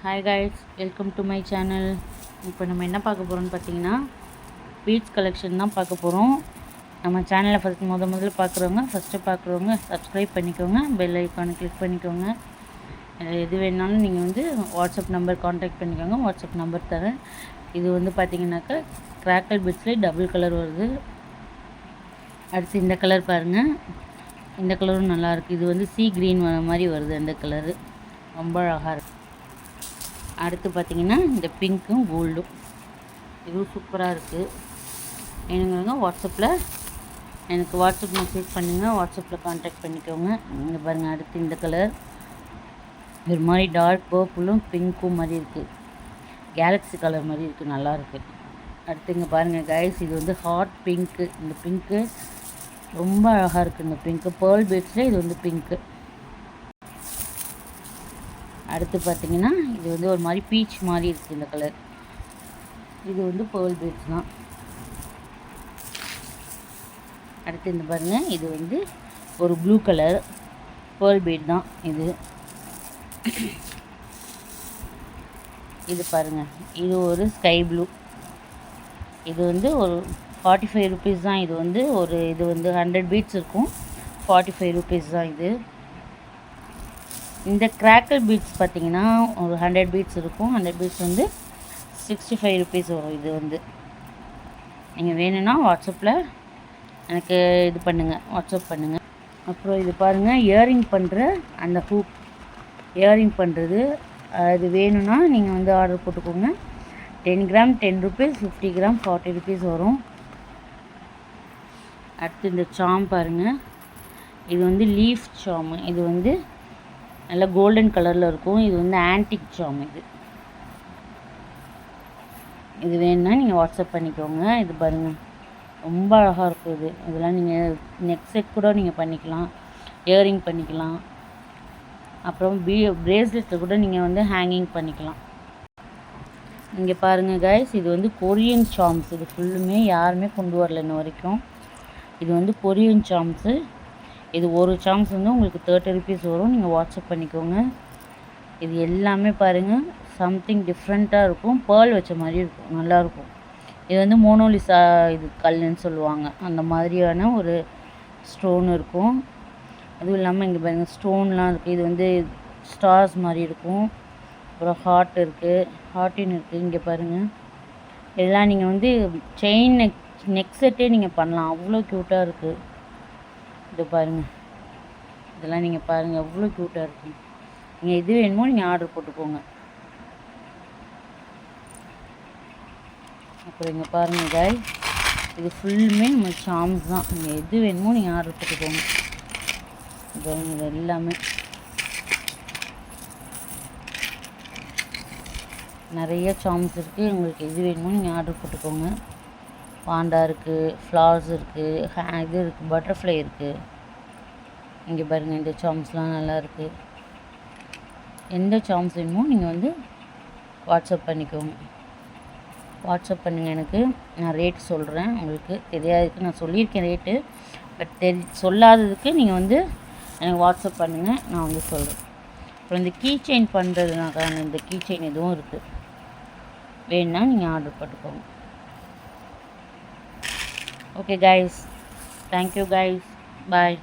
Hi guys, welcome to my channel. இப்போ நம்ம என்ன பார்க்க போகிறோம்னு பார்த்தீங்கன்னா பீட்ஸ் கலெக்ஷன் தான் பார்க்க போகிறோம். நம்ம சேனலை முதல்ல பார்க்குறவங்க சப்ஸ்கிரைப் பண்ணிக்கோங்க, பெல் ஐக்கானை கிளிக் பண்ணிக்கோங்க. எது வேணாலும் நீங்கள் வந்து வாட்ஸ்அப் நம்பர் காண்டாக்ட் பண்ணிக்கோங்க, வாட்ஸ்அப் நம்பர் தரேன். இது வந்து பார்த்தீங்கன்னாக்கா கிராக்கல் பீட்ஸ்லேயே டபுள் கலர் வருது. அடுத்து இந்த கலர் பாருங்கள், இந்த கலரும் நல்லாயிருக்கு. இது வந்து சீ க்ரீன் வர மாதிரி வருது, அந்த கலரு ரொம்ப அழகாக இருக்குது. அடுத்து பார்த்திங்கன்னா இந்த பிங்க்கும் கோல்டும், இதுவும் சூப்பராக இருக்குது. வேணுங்கிறவங்க எனக்கு வாட்ஸ்அப் மெசேஜ் பண்ணுங்கள், வாட்ஸ்அப்பில் காண்டாக்ட் பண்ணிக்கோங்க. இங்கே பாருங்கள், அடுத்து இந்த கலர் ஒரு மாதிரி டார்க் பர்பிளும் பிங்க்கும் மாதிரி இருக்குது, கேலக்ஸி கலர் மாதிரி இருக்குது, நல்லாயிருக்கு. அடுத்து இங்கே பாருங்கள் கைஸ், இது வந்து ஹாட் பிங்க்கு. இந்த பிங்க்கு ரொம்ப அழகாக இருக்குது. இந்த பிங்க்கு பேர்ல் பீட்ஸில் இது வந்து பிங்க்கு. அடுத்து பார்த்திங்கன்னா இது வந்து ஒரு மாதிரி பீச் மாதிரி இருக்குது இந்த கலர். இது வந்து பேர்ல் பீட்ஸ் தான். அடுத்து இந்த பாருங்கள், இது வந்து ஒரு ப்ளூ கலர் பேர்ல் பீட் தான் இது. இது பாருங்கள், இது ஒரு ஸ்கை ப்ளூ. இது வந்து ஒரு 45 ருபீஸ் தான். இது வந்து இது வந்து 100 பீட்ஸ் இருக்கும், 45 ருபீஸ் தான் இது. இந்த கிராக்கல் பீட்ஸ் பார்த்திங்கன்னா ஒரு 100 பீட்ஸ் இருக்கும். 100 பீட்ஸ் வந்து 65 ருபீஸ் வரும். இது வந்து நீங்கள் வேணும்னா வாட்ஸ்அப்பில் எனக்கு இது பண்ணுங்கள், வாட்ஸ்அப் பண்ணுங்கள். அப்புறம் இது பாருங்கள், இயரிங் பண்ணுற அந்த ஹூக், இயரிங் பண்ணுறது, அது வேணும்னா நீங்கள் வந்து ஆர்டர் போட்டுக்கோங்க. 10 கிராம் 10 ருபீஸ், 50 கிராம் 40 ருபீஸ் வரும். அடுத்து இந்த சாம் பாருங்கள், இது வந்து லீஃப் சாமு. இது வந்து நல்லா கோல்டன் கலரில் இருக்கும். இது வந்து ஆன்டிக் சாம். இது வேணும்னா நீங்கள் வாட்ஸ்அப் பண்ணிக்கோங்க. இது பாருங்கள், ரொம்ப அழகாக இருக்கும். இதெல்லாம் நீங்கள் நெக் செட் கூட நீங்கள் பண்ணிக்கலாம், இயரிங் பண்ணிக்கலாம். அப்புறம் பிரேஸ்லெட்டில் கூட நீங்கள் வந்து ஹேங்கிங் பண்ணிக்கலாம். இங்கே பாருங்கள் கைஸ், இது வந்து கொரியன் சாம்ஸ். இது ஃபுல்லுமே யாருமே கொண்டு வரல இன்ன வரைக்கும். இது வந்து கொரியன் சாம்ஸு. இது ஒரு சாம்ஸ் வந்து உங்களுக்கு 30 ருபீஸ் வரும். நீங்கள் வாட்ஸ்அப் பண்ணிக்கோங்க. இது எல்லாமே பாருங்கள் சம்திங் டிஃப்ரெண்ட்டாக இருக்கும், பேர்ல் வச்ச மாதிரி இருக்கும், நல்லாயிருக்கும். இது வந்து மோனோலிசா இது கல்லுன்னு சொல்லுவாங்க, அந்த மாதிரியான ஒரு ஸ்டோன் இருக்கும். அதுவும் இல்லாமல் இங்கே பாருங்கள் ஸ்டோன்லாம் இருக்குது. இது வந்து ஸ்டார்ஸ் மாதிரி இருக்கும். அப்புறம் ஹார்ட் இருக்குது, ஹார்ட்டின் இருக்குது. இங்கே பாருங்கள், இதெல்லாம் நீங்கள் வந்து செயின் நெக் செட்டே நீங்கள் பண்ணலாம், அவ்வளோ க்யூட்டாக இருக்குது. இது பாருங்கள், இதெல்லாம் நீங்கள் பாருங்கள் எவ்வளோ க்யூட்டாக இருக்கும். நீங்கள் எது வேணுமோ நீங்கள் ஆர்டர் போட்டுக்கோங்க. அப்புறம் இங்கே பாருங்கள் காய், இது ஃபுல்லுமே நம்ம சாம்ஸ் தான். நீங்கள் எது வேணுமோ நீங்கள் ஆர்டர் போட்டுக்கோங்க. இது எல்லாமே நிறைய சாம்ஸ் இருக்குது. உங்களுக்கு எது வேணுமோ நீங்கள் ஆர்டர் போட்டுக்கோங்க. பாண்டா இருக்குது, ஃப்ளவர்ஸ் இருக்குது, இது இருக்குது, பட்டர்ஃப்ளை இருக்குது. இங்கே பாருங்கள், இந்த சாம்ஸ்லாம் நல்லா இருக்குது. எந்த சாம்ஸ் வேணுமோ நீங்கள் வந்து வாட்ஸ்அப் பண்ணிக்கோங்க. வாட்ஸ்அப் பண்ணுங்கள், எனக்கு நான் ரேட் சொல்கிறேன். உங்களுக்கு தெரியாததுக்கு நான் சொல்லியிருக்கேன் ரேட்டு, பட் சொல்லாததுக்கு நீங்கள் வந்து எனக்கு வாட்ஸ்அப் பண்ணுங்கள், நான் வந்து சொல்கிறேன். அப்புறம் இந்த கீ செயின் பண்ணுறதுனாக்கா இந்த கீ செயின் எதுவும் இருக்குது, வேணுன்னா நீங்கள் ஆர்டர் போட்டுக்கோங்க. Okay guys, thank you guys, bye.